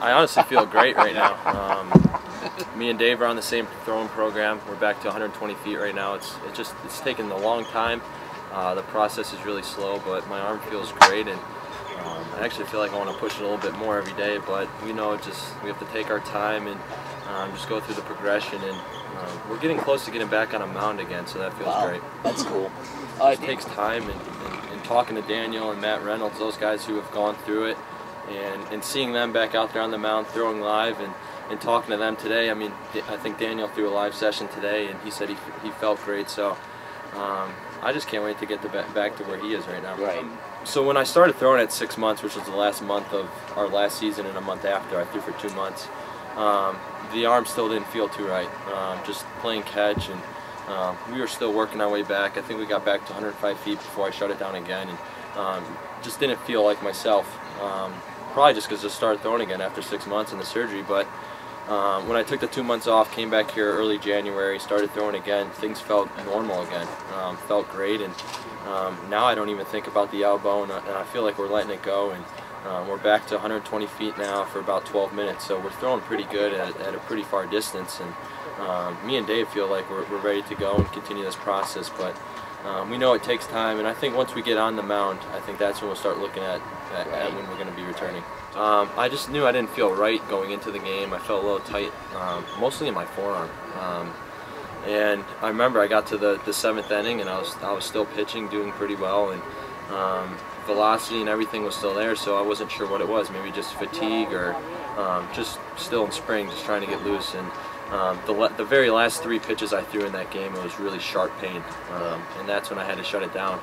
I honestly feel great right now. Me and Dave are on the same throwing program. We're back to 120 feet right now. It's taken a long time. The process is really slow, but my arm feels great, and I actually feel like I want to push it a little bit more every day. But we know we have to take our time and just go through the progression, and we're getting close to getting back on a mound again, so that feels great. That's cool. It takes time, and talking to Daniel and Matt Reynolds, those guys who have gone through it, and seeing them back out there on the mound throwing live, and talking to them today. I mean, I think Daniel threw a live session today, and he said he felt great. So I just can't wait to get back to where he is right now. Right. So when I started throwing at 6 months, which was the last month of our last season and a month after, I threw for 2 months. The arm still didn't feel too right. Just playing catch, and we were still working our way back. I think we got back to 105 feet before I shut it down again, and just didn't feel like myself. Probably just because I started throwing again after 6 months in the surgery. But when I took the 2 months off, came back here early January, started throwing again, things felt normal again. Felt great, and now I don't even think about the elbow, and I feel like we're letting it go. And we're back to 120 feet now for about 12 minutes, so we're throwing pretty good at a pretty far distance. And me and Dave feel like we're ready to go and continue this process, but we know it takes time, and I think once we get on the mound, I think that's when we'll start looking at when we're going to be returning. I just knew I didn't feel right going into the game. I felt a little tight, mostly in my forearm. And I remember I got to the 7th inning, and I was still pitching, doing pretty well, and velocity and everything was still there, so I wasn't sure what it was. Maybe just fatigue, or just still in spring, just trying to get loose. And the very last 3 pitches I threw in that game, it was really sharp pain, and that's when I had to shut it down.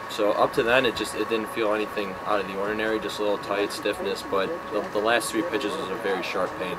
So up to then, it didn't feel anything out of the ordinary, just a little tight, stiffness, but the last 3 pitches was a very sharp pain.